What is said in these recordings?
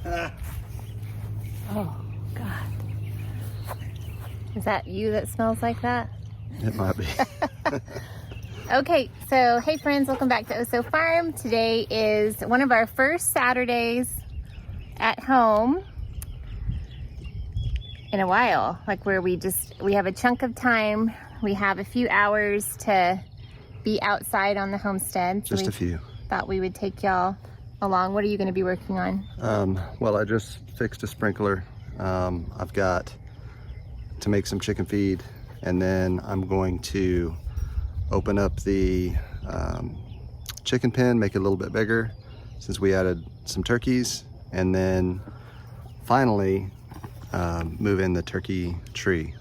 Oh, God. Is that you that smells like that? It might be. Okay, so hey friends, welcome back to Oso Farm. Today is one of our first Saturdays at home in a while, like where we have a chunk of time. We have a few hours to be outside on the homestead. So Just a few. Thought we would take y'all along. What are you going to be working on? Well, I just fixed a sprinkler. I've got to make some chicken feed, and then I'm going to open up the chicken pen, make it a little bit bigger since we added some turkeys, and then finally move in the turkey tree.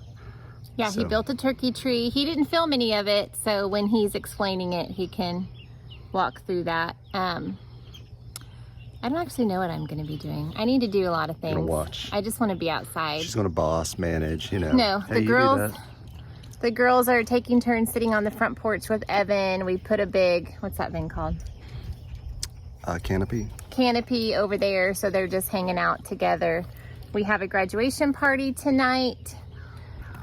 Yeah, he built a turkey tree. He didn't film any of it, so when he's explaining it, he can walk through that. I don't actually know what I'm going to be doing. I need to do a lot of things. You're gonna watch. I just want to be outside. She's gonna boss, manage, you know. No, Hey, the girls are taking turns sitting on the front porch with Evan. We put a big, what's that thing called? Canopy. Canopy over there, so they're just hanging out together. We have a graduation party tonight.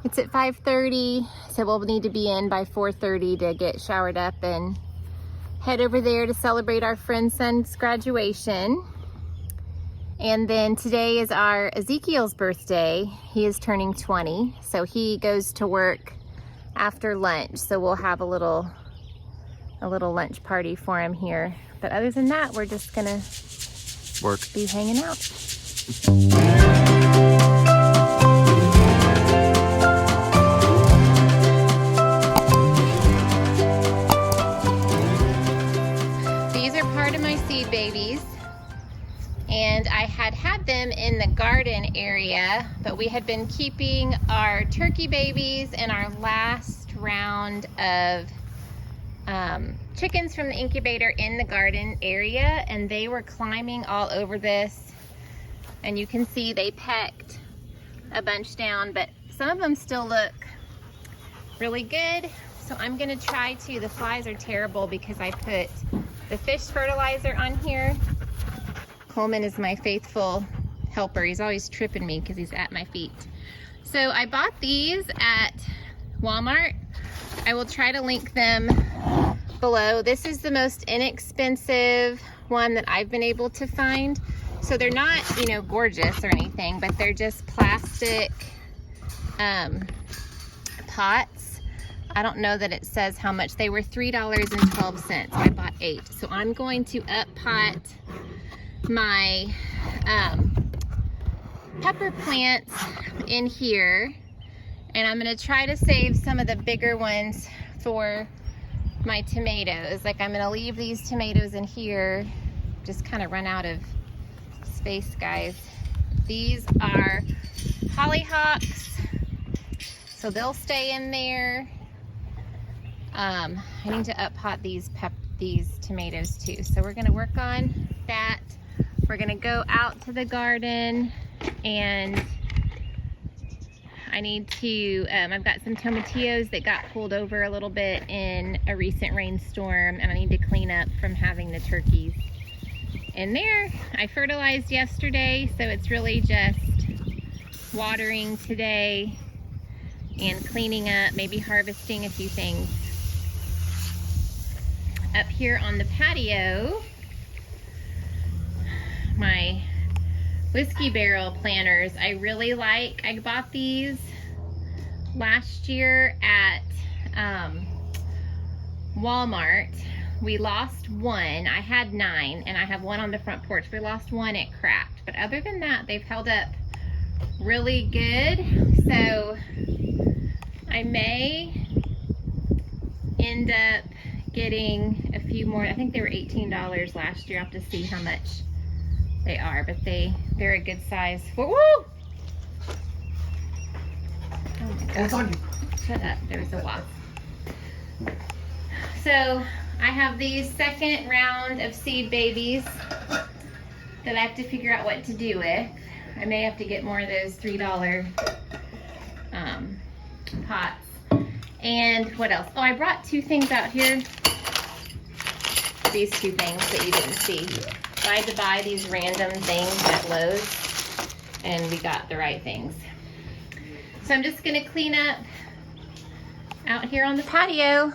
It's at 5:30, so we'll need to be in by 4:30 to get showered up and head over there to celebrate our friend's son's graduation. And then today is our Ezekiel's birthday. He is turning 20, so he goes to work after lunch. So we'll have a little lunch party for him here. But other than that, we're just gonna be hanging out. Babies, and I had them in the garden area, but we had been keeping our turkey babies and our last round of chickens from the incubator in the garden area, and they were climbing all over this, and you can see they pecked a bunch down, but some of them still look really good. So I'm gonna try to, the flies are terrible because I put the fish fertilizer on here. Coleman is my faithful helper. He's always tripping me because he's at my feet. So I bought these at Walmart. I will try to link them below. This is the most inexpensive one that I've been able to find. So they're not, you know, gorgeous or anything, but they're just plastic pots. I don't know that it says how much. They were $3.12. I bought 8. So I'm going to up pot my pepper plants in here, and I'm going to try to save some of the bigger ones for my tomatoes. Like, I'm going to leave these tomatoes in here. Just kind of run out of space, guys. These are hollyhocks, so they'll stay in there. I need to up pot these tomatoes too. So we're gonna work on that. We're gonna go out to the garden, and I need to, I've got some tomatillos that got pulled over a little bit in a recent rainstorm, and I need to clean up from having the turkeys in there. I fertilized yesterday, so it's really just watering today and cleaning up, maybe harvesting a few things. Up here on the patio, my whiskey barrel planters, I really like. I bought these last year at Walmart. We lost one. I had 9, and I have one on the front porch. We lost one, it cracked. But other than that, they've held up really good. So I may end up getting a few more. I think they were $18 last year. I'll have to see how much they are, but they're a good size. Woo! Oh my God. Shut up, there was a wasp. So I have these second round of seed babies that I have to figure out what to do with. I may have to get more of those $3 pots. And what else? Oh, I brought 2 things out here. These 2 things that you didn't see. I had to buy these random things at Lowe's, and we got the right things. So I'm just gonna clean up out here on the patio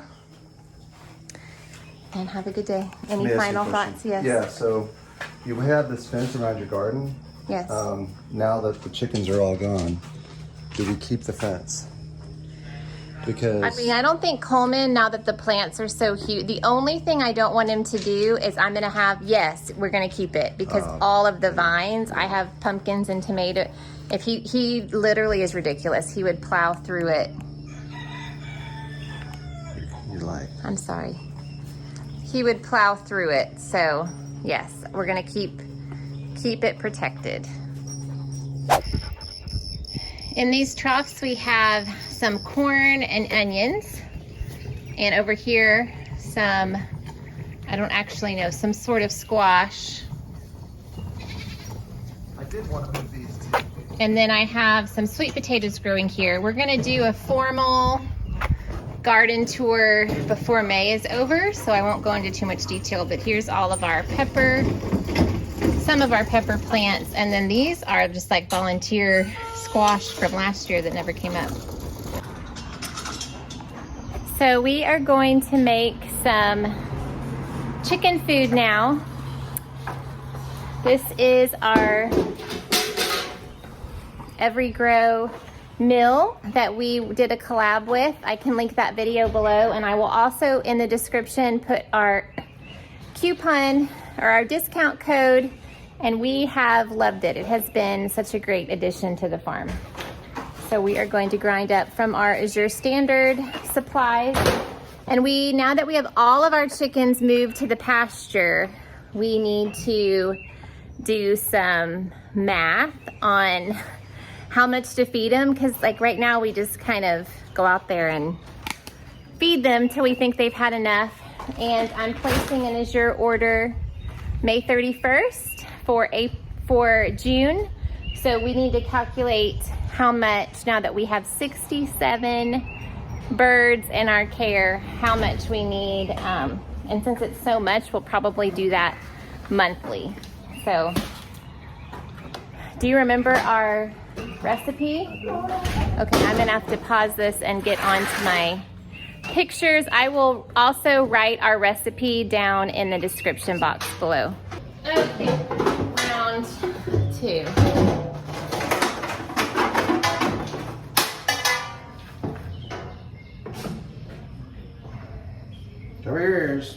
and have a good day. Any final thoughts? Yes. Yeah, so you have this fence around your garden. Yes. Now that the chickens are all gone, do we keep the fence? Because I mean, I don't think Coleman, now that the plants are so huge, the only thing I don't want him to do is I'm gonna have, yes, we're gonna keep it, because all of the vines, I have pumpkins and tomato. If he literally is ridiculous. He would plow through it. you like. I'm sorry. He would plow through it. So yes, we're gonna keep it protected. In these troughs we have some corn and onions, and over here some, I don't actually know, some sort of squash. I did want to move these too. And then I have some sweet potatoes growing here. We're gonna do a formal garden tour before May is over, so I won't go into too much detail, but here's all of our pepper, some of our pepper plants, and then these are just like volunteer squash from last year that never came up. So we are going to make some chicken food now. This is our Everygrow mill that we did a collab with. I can link that video below, and I will also in the description put our coupon or our discount code, and we have loved it. It has been such a great addition to the farm. So we are going to grind up from our Azure standard supplies, and now that we have all of our chickens moved to the pasture, we need to do some math on how much to feed them, because like right now we just kind of go out there and feed them till we think they've had enough. And I'm placing an Azure order May 31st for June. So we need to calculate how much, now that we have 67 birds in our care, how much we need. And since it's so much, we'll probably do that monthly. So do you remember our recipe? Okay, I'm gonna have to pause this and get onto my pictures. I will also write our recipe down in the description box below. Okay, round 2. Cover your ears.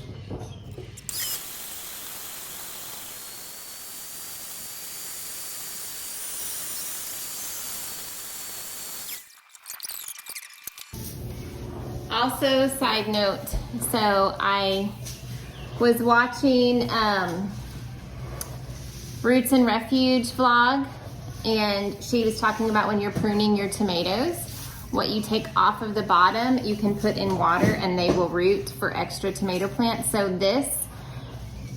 Also, side note, so I was watching Roots and Refuge vlog, and she was talking about when you're pruning your tomatoes, what you take off of the bottom, you can put in water and they will root for extra tomato plants. So this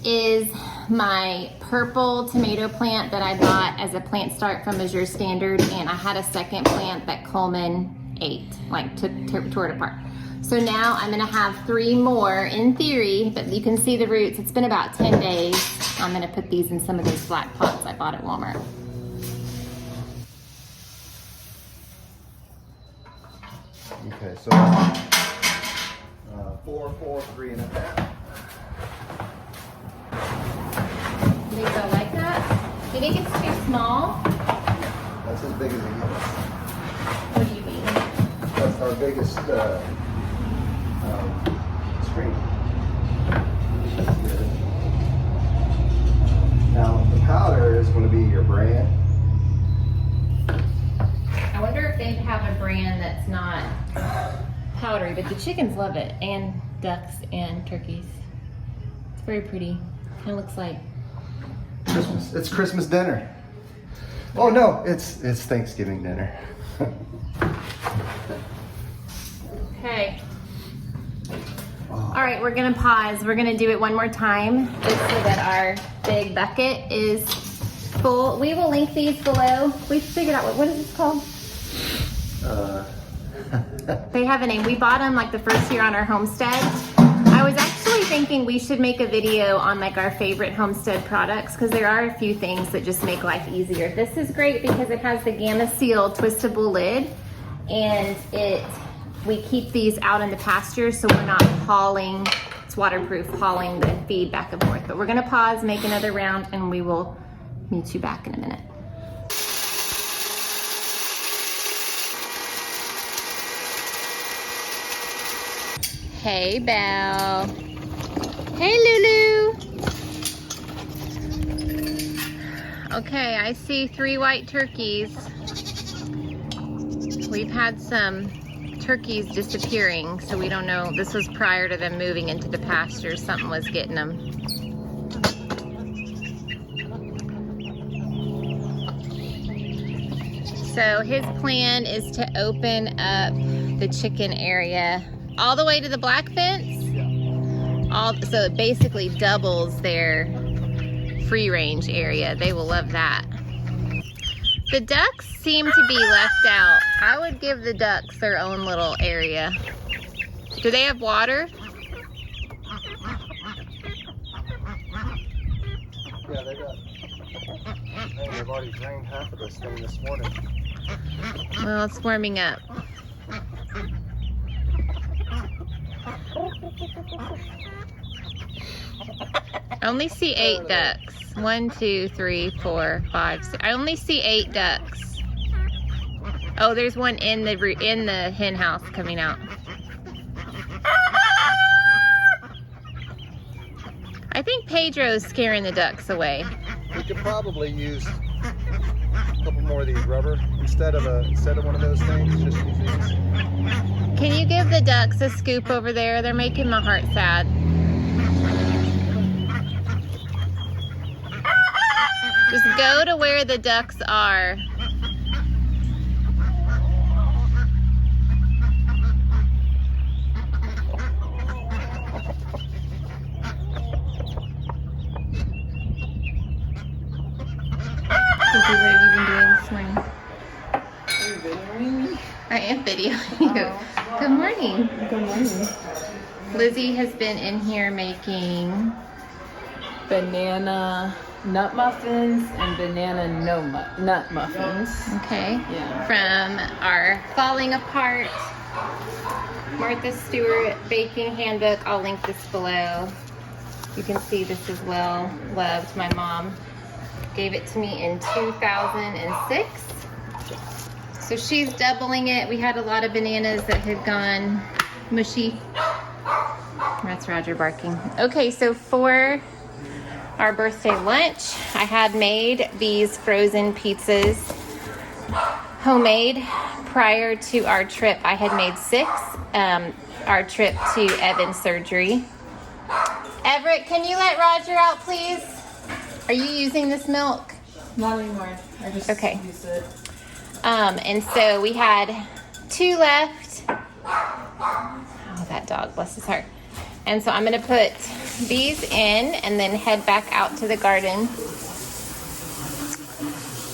is my purple tomato plant that I bought as a plant start from Azure Standard, and I had a second plant that Coleman ate, like tore it apart. So now I'm gonna have 3 more in theory, but you can see the roots. It's been about 10 days. I'm gonna put these in some of those black pots I bought at Walmart. Okay, so 4, 4, 3 and a half. Do you think they'll like that? Do you think it's too small? That's as big as it gets. What do you mean? That's our biggest screen. Now the powder is going to be your Bryan. I wonder if they have a brand that's not powdery, but the chickens love it, and ducks and turkeys. It's very pretty. Kind of looks like Christmas. It's Christmas dinner. Oh no, it's Thanksgiving dinner. Okay. All right, we're gonna pause. We're gonna do it one more time just so that our big bucket is full. We will link these below. We figured out what is this called? They have a name. We bought them like the first year on our homestead. I was actually thinking we should make a video on like our favorite homestead products, because there are a few things that just make life easier. This is great because it has the Gamma Seal twistable lid, and we keep these out in the pasture so we're not hauling, it's waterproof, hauling the feed back and forth. But we're gonna pause, make another round, and we will meet you back in a minute. Hey, Belle. Hey, Lulu. Okay, I see 3 white turkeys. We've had some turkeys disappearing, so we don't know. This was prior to them moving into the pasture. Something was getting them. So his plan is to open up the chicken area all the way to the black fence. So it basically doubles their free range area. They will love that. The ducks seem to be left out. I would give the ducks their own little area. Do they have water? Yeah, they got. They've already drained half of this thing this morning. Well, it's warming up. I only see 8 ducks. 1, 2, 3, 4, 5, 6. I only see 8 ducks. Oh, there's one in the hen house coming out. I think Pedro's scaring the ducks away. We could probably use a couple more of these rubber instead of one of those things. Just use these. Can you give the ducks a scoop over there? They're making my heart sad. Just go to where the ducks are. What have you been doing this morning? Are you videoing me? I am videoing you. Good morning. Good morning. Lizzie has been in here making Banana nut muffins and banana nut muffins. okay, Yeah. from our Falling Apart Martha Stewart baking handbook. I'll link this below. You can see this is well loved. My mom gave it to me in 2006. So she's doubling it. We had a lot of bananas that had gone mushy. That's Roger barking. Okay, so for our birthday lunch, I had made these frozen pizzas, homemade. Prior to our trip, I had made 6, our trip to Evan's surgery. Everett, can you let Roger out, please? Are you using this milk? Not anymore. I just used it. And so we had 2 left. Oh, that dog, bless his heart. And so I'm gonna put these in and then head back out to the garden.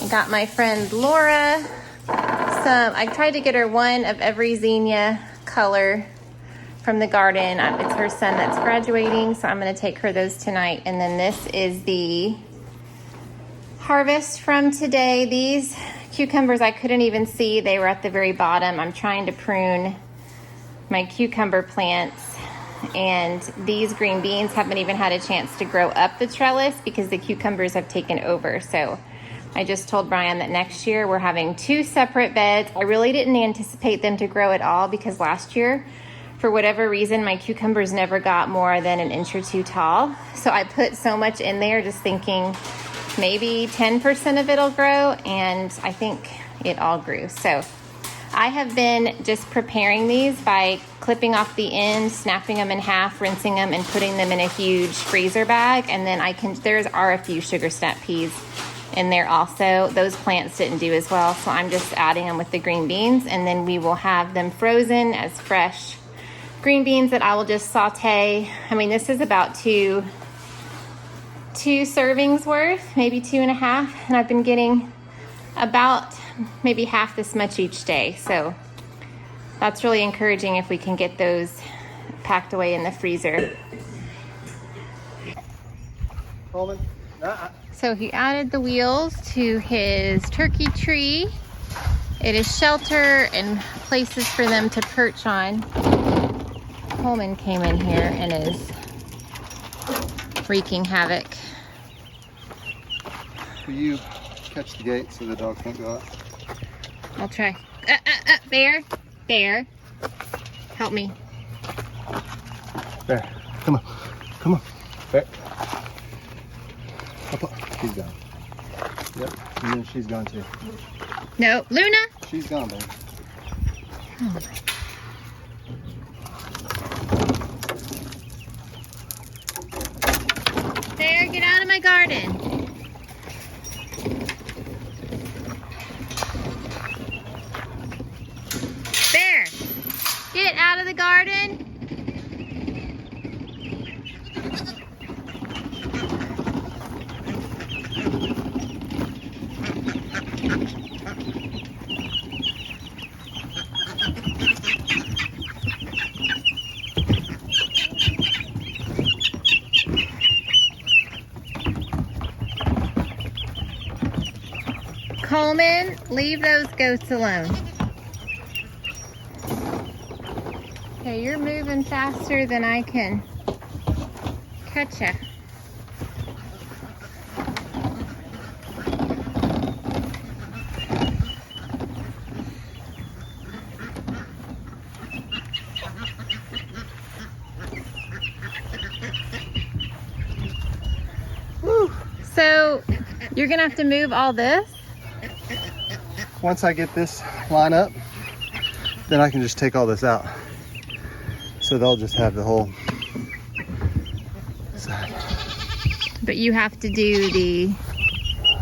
I got my friend Laura I tried to get her one of every zinnia color from the garden. It's her son that's graduating, so I'm gonna take her those tonight. And then this is the harvest from today. These cucumbers I couldn't even see, they were at the very bottom. I'm trying to prune my cucumber plants, and these green beans haven't even had a chance to grow up the trellis because the cucumbers have taken over. So I just told Bryan that next year we're having 2 separate beds. I really didn't anticipate them to grow at all because last year, for whatever reason, my cucumbers never got more than an inch or 2 tall. So I put so much in there just thinking maybe 10% of it'll grow, and I think it all grew. So I have been just preparing these by clipping off the ends, snapping them in half, rinsing them, and putting them in a huge freezer bag. And then there are a few sugar snap peas in there also. Those plants didn't do as well, so I'm just adding them with the green beans, and then we will have them frozen as fresh green beans that I will just saute. I mean, this is about two servings worth, maybe 2.5, and I've been getting about maybe half this much each day. So that's really encouraging if we can get those packed away in the freezer. Coleman. So he added the wheels to his turkey tree. It is shelter and places for them to perch on. Coleman came in here and is wreaking havoc. Will you catch the gate so the dog can't go out? I'll try. Bear, Bear, help me. Bear, come on, come on. Bear. Up, up. She's gone. Yep, and then she's gone too. No, Luna. She's gone, babe. Oh my. Bear, get out of my garden. Bear, get out of the garden. Coleman, leave those goats alone. Okay, you're moving faster than I can catch ya. Woo. So, you're gonna have to move all this? Once I get this line up, then I can just take all this out. So they'll just have the whole side. But you have to do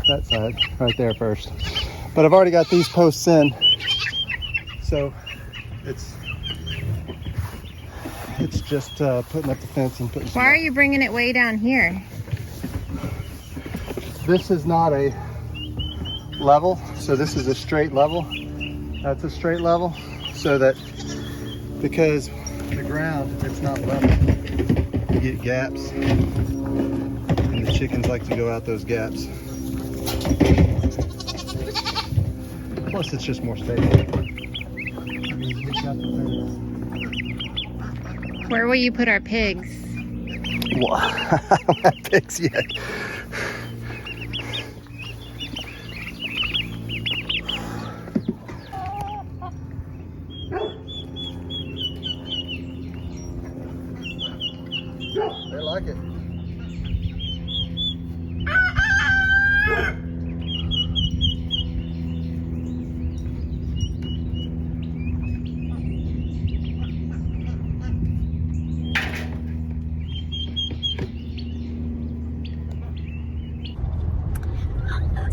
That side right there first. But I've already got these posts in. So it's just putting up the fence and putting some. Why are you bringing it way down here? This is not a level, so this is a straight level. That's a straight level, so that because the ground, it's not level, you get gaps, and the chickens like to go out those gaps. Plus, it's just more stable. Where will you put our pigs? Well, I don't have pigs yet. They like it.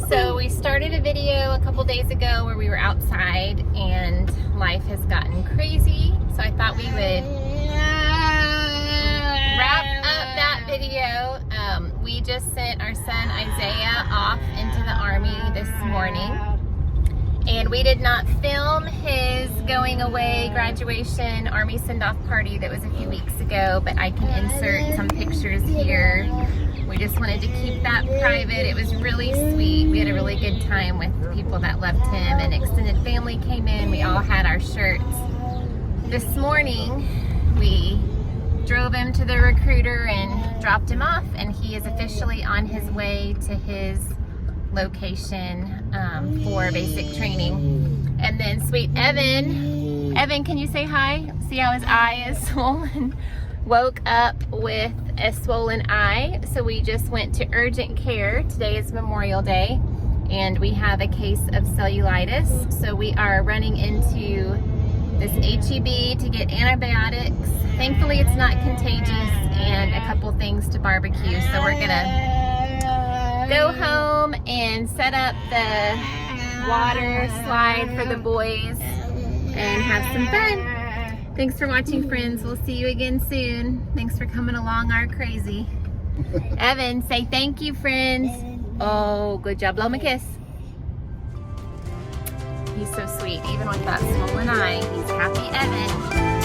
So we started a video a couple days ago where we were outside and life has gotten crazy. So I thought we would wrap up that video. We just sent our son Isaiah off into the Army this morning. And we did not film his going away graduation Army send-off party that was a few weeks ago, but I can insert some pictures here. We just wanted to keep that private. It was really sweet. We had a really good time with the people that loved him, and extended family came in. We all had our shirts. This morning, we drove him to the recruiter and dropped him off, and he is officially on his way to his location for basic training. And then sweet Evan, can you say hi? See how his eye is swollen? Woke up with a swollen eye, so we just went to urgent care. Today is Memorial Day, and we have a case of cellulitis, so we are running into this HEB to get antibiotics. Thankfully it's not contagious, and a couple things to barbecue, so we're gonna go home and set up the water slide for the boys and have some fun. Thanks for watching, friends. We'll see you again soon. Thanks for coming along our crazy. Evan, say thank you, friends. Oh, good job. Blow him a kiss. He's so sweet. Even with that swollen eye, he's happy Evan.